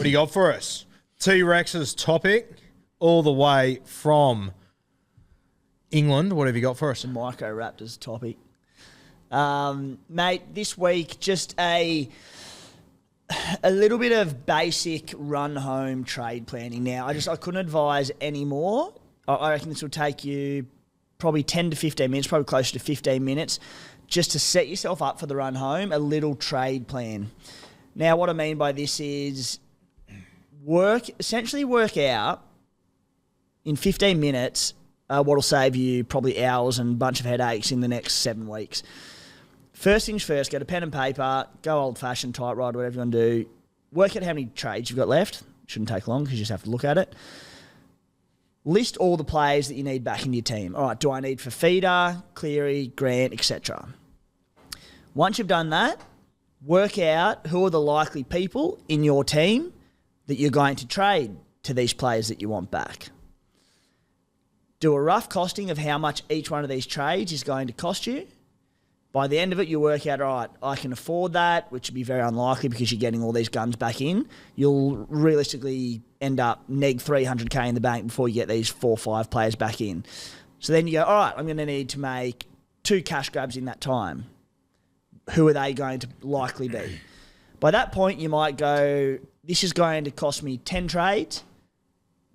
What do you got for us? T-Rex's topic, all the way from England. What have you got for us? The Micro Raptors topic. Mate, this week, just a little bit of basic run-home trade planning. Now, I couldn't advise any more. I reckon this will take you probably 10 to 15 minutes, probably closer to 15 minutes, just to set yourself up for the run home, a little trade plan. Now, what I mean by this is essentially work out in 15 minutes what'll save you probably hours and a bunch of headaches in the next 7 weeks. First things first, get a pen and paper, go old-fashioned, typewriter, whatever you want to do. Work out how many trades you've got left. Shouldn't take long because you just have to look at it. List all the players that you need back in your team. All right, do I need Fafita, Cleary, Grant, etc.? Once you've done that, work out who are the likely people in your team that you're going to trade to these players that you want back. Do a rough costing of how much each one of these trades is going to cost you. By the end of it, you work out, all right, I can afford that, which would be very unlikely because you're getting all these guns back in. You'll realistically end up neg 300k in the bank before you get these 4 or 5 players back in. So then you go, all right, I'm going to need to make 2 cash grabs in that time. Who are they going to likely be? By that point, you might go, this is going to cost me 10 trades,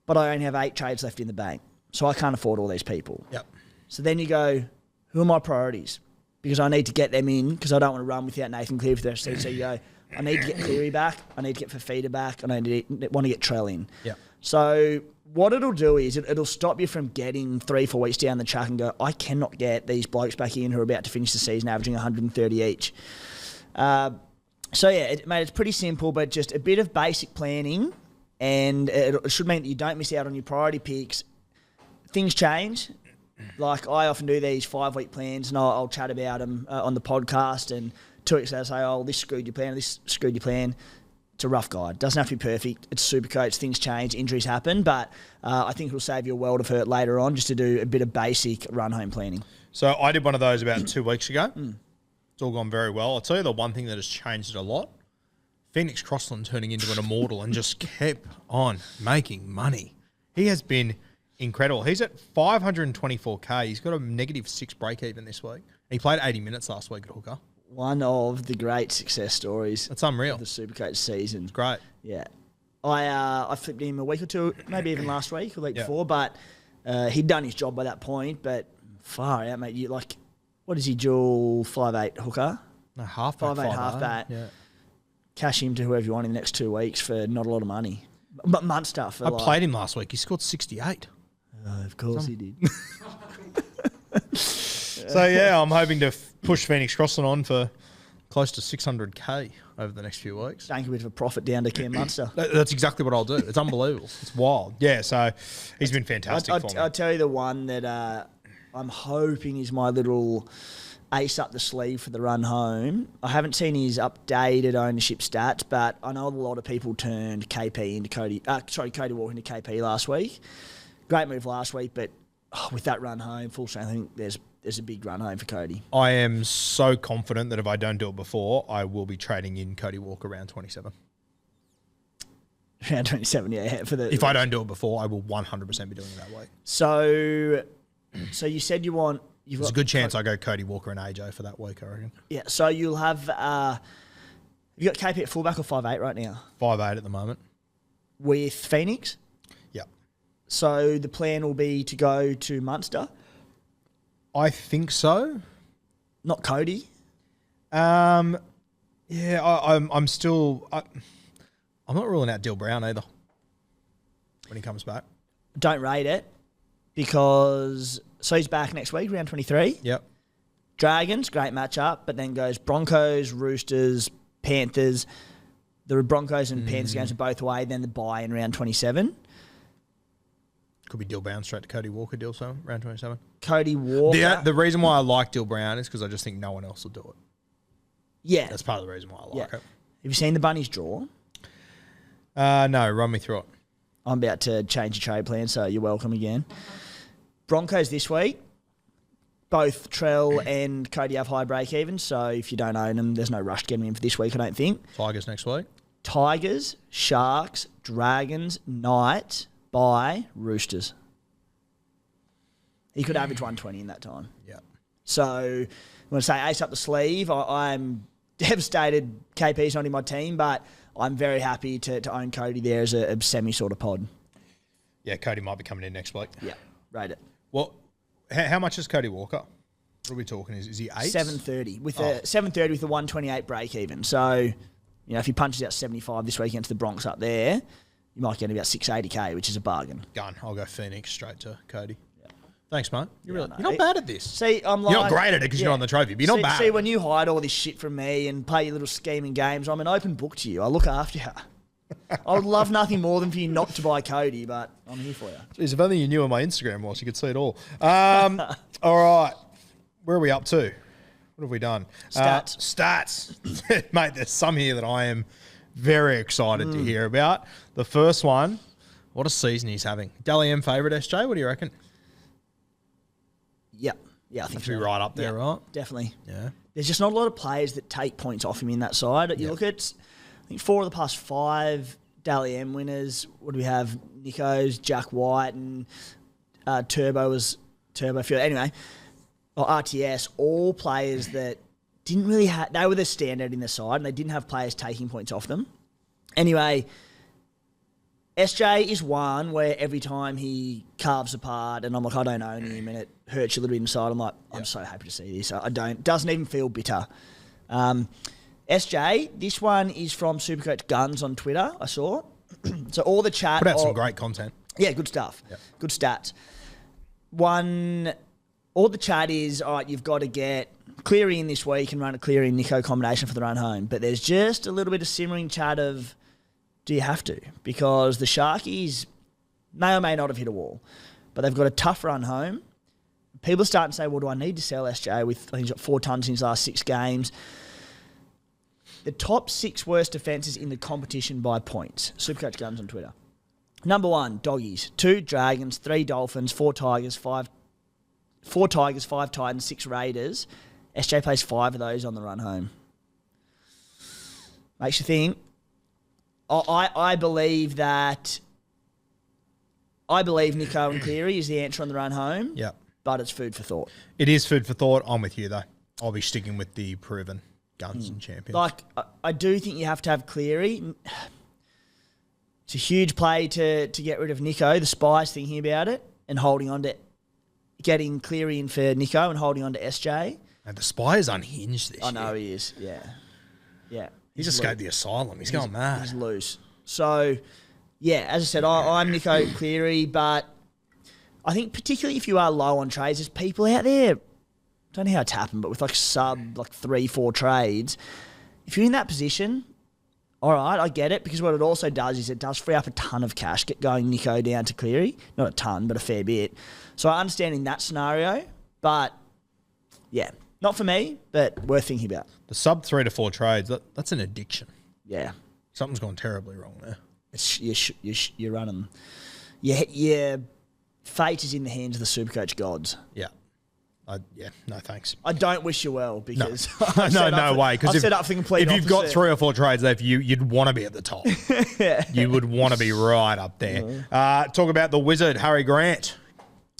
but I only have 8 trades left in the bank. So I can't afford all these people. Yep. So then you go, who are my priorities? Because I need to get them in because I don't want to run without Nathan Cleary for the rest of the season. So you go, I need to get Cleary back, I need to get Fafita back, and I want to get Trell in. Yep. So what it'll do is it'll stop you from getting 3-4 weeks down the track and go, I cannot get these blokes back in who are about to finish the season averaging 130 each. So yeah, mate, it's pretty simple, but just a bit of basic planning, and it should mean that you don't miss out on your priority picks. Things change. Like, I often do these 5-week plans, and I'll chat about them on the podcast, and 2 weeks later say, oh, this screwed your plan, this screwed your plan. It's a rough guide. Doesn't have to be perfect. It's Supercoach. Things change. Injuries happen. But I think it'll save you a world of hurt later on just to do a bit of basic run-home planning. So I did one of those about 2 weeks ago. It's all gone very well. I'll tell you the one thing that has changed it a lot. Phoenix Crossland turning into an immortal and just kept on making money. He has been incredible. He's at 524k. He's got a -6 break even this week. He played 80 minutes last week at hooker. One of the great success stories. That's unreal. Of the Supercoach season. It's great. Yeah. I flipped him a week or two, maybe even last week or the week before, but he'd done his job by that point. But far out, mate. You like, what is he, dual 5'8" hooker? No, halfback. 5'8" halfback. Yeah. Cash him to whoever you want in the next 2 weeks for not a lot of money. But Munster for I played him last week. He scored 68. Of course he did. So, yeah, I'm hoping to push Phoenix Crossland on for close to 600k over the next few weeks. Take a bit of a profit down to Cam Munster. That's exactly what I'll do. It's unbelievable. It's wild. Yeah, so he's been fantastic for me. I'll tell you the one that I'm hoping is my little ace up the sleeve for the run home. I haven't seen his updated ownership stats, but I know a lot of people turned Cody Walker into KP last week. Great move last week, but with that run home, full strength, I think there's a big run home for Cody. I am so confident that if I don't do it before, I will be trading in Cody Walker round 27. Round 27, yeah. If I don't do it before, I will 100% be doing it that way. So you said you want... There's a good chance I go Cody Walker and AJ for that week, I reckon. Yeah, so you'll have... you got KP at fullback or 5'8" right now? 5'8" at the moment. With Phoenix? Yep. So the plan will be to go to Munster? I think so. Not Cody? Yeah, I'm still... I'm not ruling out Dill Brown either when he comes back. Don't rate it because... So he's back next week, round 23. Yep. Dragons, great matchup, but then goes Broncos, Roosters, Panthers. The Broncos and Panthers games are both away, then the bye in round 27. Could be Dill Brown straight to Cody Walker, round 27. Cody Walker. The reason why I like Dill Brown is because I just think no one else will do it. Yeah. That's part of the reason why I like it. Have you seen the Bunnies draw? No, run me through it. I'm about to change your trade plan, so you're welcome again. Broncos this week. Both Trell and Cody have high break even, so if you don't own them, there's no rush to get them in for this week, I don't think. Tigers next week. Tigers, Sharks, Dragons, Knights, by Roosters. He could average 120 in that time. Yeah. So when I say ace up the sleeve, I'm devastated KP's not in my team, but I'm very happy to own Cody there as a semi sort of pod. Yeah, Cody might be coming in next week. Yeah, rate it. Well, how much is Cody Walker? What are we talking? Is he 8? 730 with a 730 with a 128 break even. So, if he punches out 75 this week against the Bronx up there, you might get about 680k, which is a bargain. Gun. I'll go Phoenix straight to Cody. Yeah. Thanks, mate. You're no, not bad at this. See, I'm like, you're not great at it because you're not on the trophy, but you're not bad. See, when you hide all this shit from me and play your little scheming games, I'm an open book to you. I look after you. I would love nothing more than for you not to buy Cody, but I'm here for you. Jeez, if only you knew where my Instagram was, you could see it all. All right. Where are we up to? What have we done? Stats. Mate, there's some here that I am very excited to hear about. The first one, what a season he's having. Dally M favourite, SJ? What do you reckon? Yep. Yeah, I think so. Be right up there, right? Definitely. Yeah. There's just not a lot of players that take points off him in that side. You look at, I think 4 of the past 5 Dally M winners. What do we have? Nico's, Jack White, and Turbo Field. Anyway, or RTS, all players that didn't really have, they were the standout in the side and they didn't have players taking points off them. Anyway, SJ is one where every time he carves apart and I'm like, I don't own him and it hurts you a little bit inside. I'm like, I'm so happy to see this. Doesn't even feel bitter. SJ, this one is from Supercoach Guns on Twitter, I saw. So all the chat. Put out some great content. Yeah, good stuff. Yep. Good stats. All the chat is, all right, you've got to get Cleary in this week and run a Cleary and Nico combination for the run home. But there's just a little bit of simmering chat of, do you have to? Because the Sharkies may or may not have hit a wall, but they've got a tough run home. People are starting to say, well, do I need to sell SJ with, I think he's got 4 tons in his last 6 games. The top 6 worst defences in the competition by points. Supercoach Guns on Twitter. Number 1, Doggies. 2, Dragons. 3, Dolphins. 4, Tigers. 5 Titans. 6, Raiders. SJ plays 5 of those on the run home. Makes you think. I believe Nico and Cleary is the answer on the run home. Yeah. But it's food for thought. It is food for thought. I'm with you, though. I'll be sticking with the proven Guns and champions. Like, I do think you have to have Cleary. It's a huge play to get rid of Nico. The Spies thinking about it and holding on to getting Cleary in for Nico and holding on to SJ. And the Spy is unhinged this year. I know he is, yeah. Yeah. He's escaped the asylum. He's going mad. He's loose. So, yeah, as I said, I'm Nico Cleary, but I think particularly if you are low on trades, there's people out there, don't know how it's happened, but with like 3-4 trades, if you're in that position, all right, I get it, because what it also does is it does free up a ton of cash, get going Nico down to Cleary. Not a ton, but a fair bit. So I understand in that scenario, but yeah, not for me, but worth thinking about. The sub 3 to 4 trades, that's an addiction. Yeah. Something's gone terribly wrong there. You're running. Your fate is in the hands of the Supercoach gods. Yeah. No thanks. I don't wish you well because no way. Because set up for complete if you've got 3 or 4 trades left, you'd want to be at the top. You would want to be right up there. Talk about the Wizard, Harry Grant.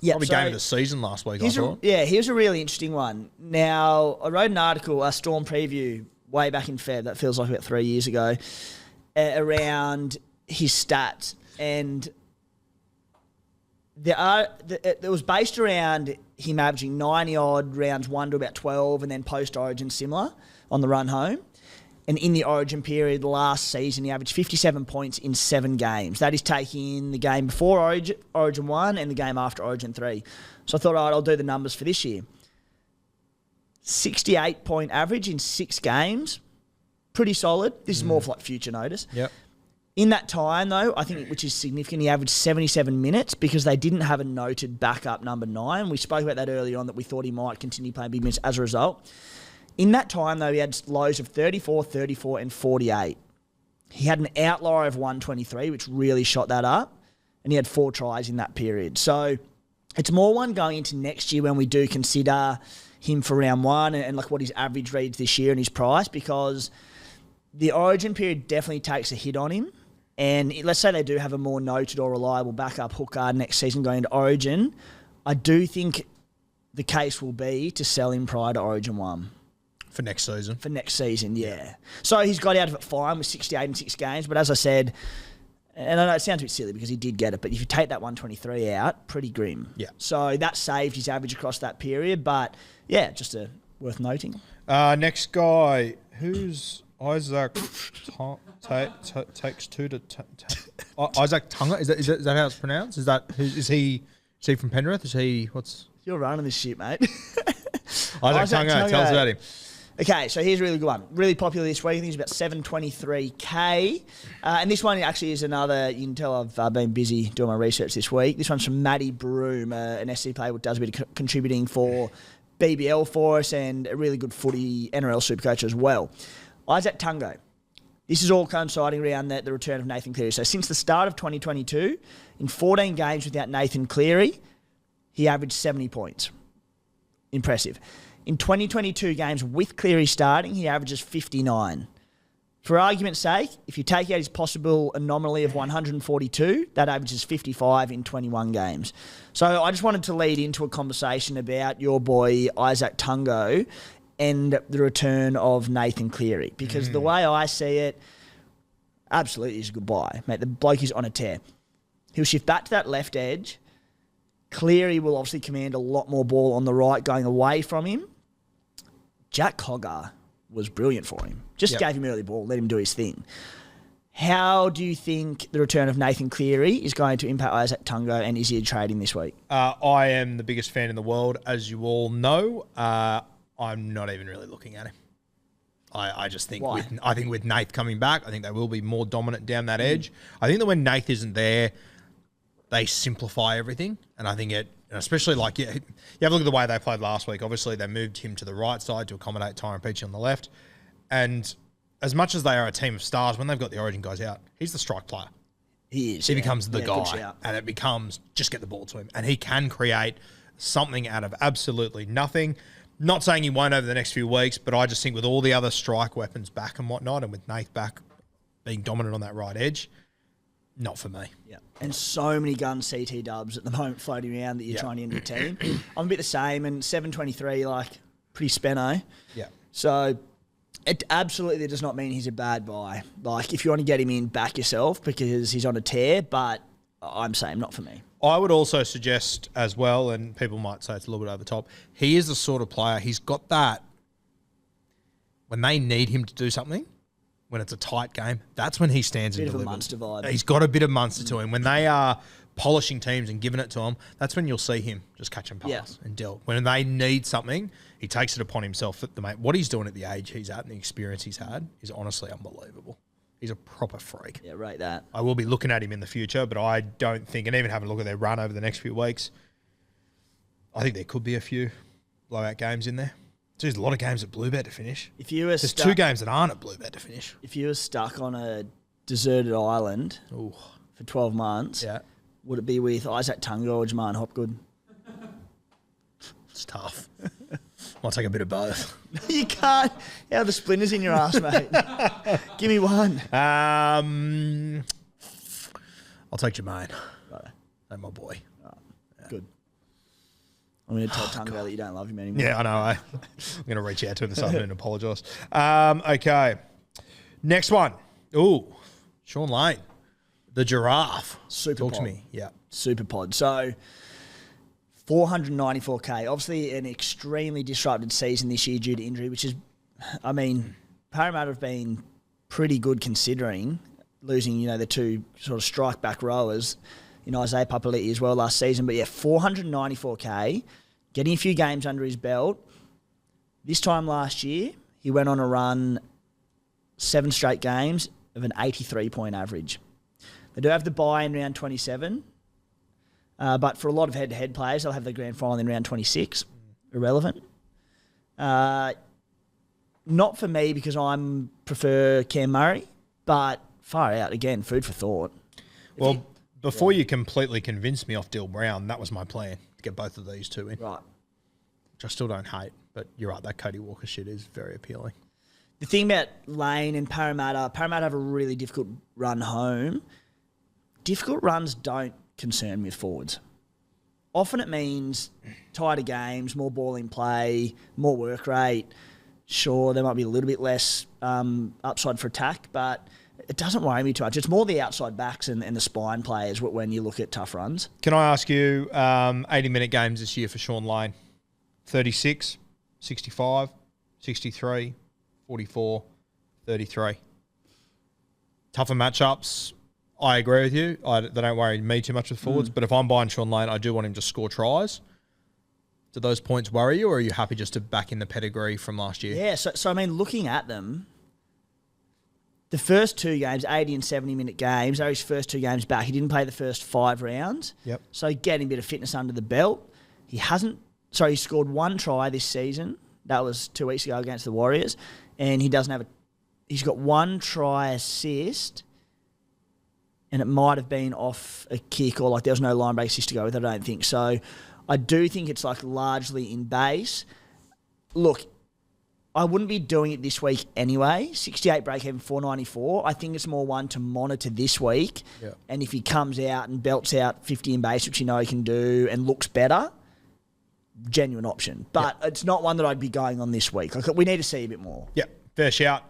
Yeah, probably game of the season last week, I thought. Here's a really interesting one. Now, I wrote an article, a Storm preview, way back in Feb, that feels like about 3 years ago, around his stats. And it was based around him averaging 90-odd rounds 1 to about 12, and then post-Origin similar on the run home. And in the Origin period last season, he averaged 57 points in 7 games. That is taking the game before Origin 1 and the game after Origin 3. So I thought, all right, I'll do the numbers for this year. 68-point average in 6 games. Pretty solid. This is more for like future notice. Yep. In that time, though, I think, which is significant, he averaged 77 minutes because they didn't have a noted backup number 9. We spoke about that earlier on, that we thought he might continue playing big minutes as a result. In that time, though, he had lows of 34, 34, and 48. He had an outlier of 123, which really shot that up, and he had 4 tries in that period. So it's more one going into next year when we do consider him for round 1 and like what his average reads this year and his price, because the origin period definitely takes a hit on him. And let's say they do have a more noted or reliable backup hooker next season going into Origin. I do think the case will be to sell him prior to Origin 1. For next season. For next season, yeah. So he's got out of it fine with 68 in 6 games. But as I said, and I know it sounds a bit silly because he did get it, but if you take that 123 out, pretty grim. Yeah. So that saved his average across that period. But, yeah, just worth noting. Next guy, who's Izack takes two to Izack Tago? Is that how it's pronounced? Is he from Penrith? You're running this shit, mate. Izack Tago, tell us about him. Okay, so here's a really good one. Really popular this week. I think it's about 723K. And this one actually is another, you can tell I've been busy doing my research this week. This one's from Matty Broom, an SC player who does a bit of contributing for BBL for us and a really good footy NRL Supercoach as well. Izack Tago. This is all coinciding around the return of Nathan Cleary. So since the start of 2022, in 14 games without Nathan Cleary, he averaged 70 points. Impressive. In 2022 games with Cleary starting, he averages 59. For argument's sake, if you take out his possible anomaly of 142, that averages 55 in 21 games. So I just wanted to lead into a conversation about your boy Izack Tago and the return of Nathan Cleary. Because the way I see it, absolutely is a good buy. Mate, the bloke is on a tear. He'll shift back to that left edge. Cleary will obviously command a lot more ball on the right going away from him. Jack Cogger was brilliant for him. Just gave him early ball, let him do his thing. How do you think the return of Nathan Cleary is going to impact Izack Tago, and is he trading this week? I am the biggest fan in the world, as you all know. I'm not even really looking at him. I just think with Nath coming back, I think they will be more dominant down that edge. I think that when Nath isn't there, they simplify everything, and I think especially like you have a look at the way they played last week. Obviously, they moved him to the right side to accommodate Tyrone Peachey on the left, and as much as they are a team of stars, when they've got the Origin guys out, he's the strike player. He is. He becomes the guy, and it becomes just get the ball to him, and he can create something out of absolutely nothing. Not saying he won't over the next few weeks, but I just think with all the other strike weapons back and whatnot, and with Nath back being dominant on that right edge, not for me. Yeah. And so many gun CT dubs at the moment floating around that you're trying to end your team. I'm a bit the same, and 723, pretty spenno. Yeah. So it absolutely does not mean he's a bad buy. If you want to get him in, back yourself because he's on a tear, but I'm saying not for me. I would also suggest as well, and people might say it's a little bit over the top, he is the sort of player, he's got that, when they need him to do something, when it's a tight game, that's when he stands and delivers. Bit of a Munster vibe. He's got a bit of Munster to him. When they are polishing teams and giving it to him, that's when you'll see him just catch and pass and deal. When they need something, he takes it upon himself. What he's doing at the age he's at and the experience he's had is honestly unbelievable. He's a proper freak. Yeah, rate that. I will be looking at him in the future, but I don't think, and even having a look at their run over the next few weeks, I think there could be a few blowout games in there. There's a lot of games at Bluebet to finish. There's 2 games that aren't at Bluebet to finish. If you were stuck on a deserted island for 12 months, would it be with Izack Tago or Jaman Hopgood? It's tough. Might take a bit of both. You can't. How are the splinters in your ass, mate? Give me one. I'll take Jermaine. Right. That's my boy. Right. Yeah. Good. I'm going to tell Tago that you don't love him anymore. Yeah, I know. I'm going to reach out to him this afternoon and apologise. Okay. Next one. Ooh, Shaun Lane. The giraffe. Talk to me. Yeah. Super pod. So 494K. Obviously an extremely disrupted season this year due to injury, which is, Parramatta have been pretty good considering losing, the 2 sort of strike back rowers, Isaiah Papali'i as well last season. But 494K, getting a few games under his belt. This time last year, he went on a run 7 straight games of an 83-point average. They do have the bye in round 27. But for a lot of head-to-head players, they'll have the grand final in round 26. Irrelevant. Not for me because I prefer Cam Murray, but far out. Again, food for thought. Well, before you completely convinced me off Dill Brown, that was my plan, to get both of these 2 in. Right. Which I still don't hate, but you're right, that Cody Walker shit is very appealing. The thing about Lane and Parramatta have a really difficult run home. Difficult runs don't concern me with forwards. Often it means tighter games, more ball in play, more work rate. Sure, there might be a little bit less upside for attack, but it doesn't worry me too much. It's more the outside backs and the spine players when you look at tough runs. Can I ask you 80-minute games this year for Shaun Lane? 36, 65, 63, 44, 33. Tougher matchups. I agree with you. They don't worry me too much with forwards, but if I'm buying Shaun Lane, I do want him to score tries. Do those points worry you, or are you happy just to back in the pedigree from last year? Yeah, so I mean, looking at them, the first 2 games, 80 and 70-minute games, they're his first 2 games back. He didn't play the first 5 rounds. Yep. So getting a bit of fitness under the belt. He scored 1 try this season. That was 2 weeks ago against the Warriors. And he's got 1 try assist, and it might have been off a kick, or there was no line break assist to go with it, I don't think. So I do think it's largely in base. Look, I wouldn't be doing it this week anyway. 68 break even, 494. I think it's more one to monitor this week. Yeah. And if he comes out and belts out 50 in base, which you know he can do, and looks better, genuine option. But it's not one that I'd be going on this week. We need to see a bit more. Yeah, fair shout.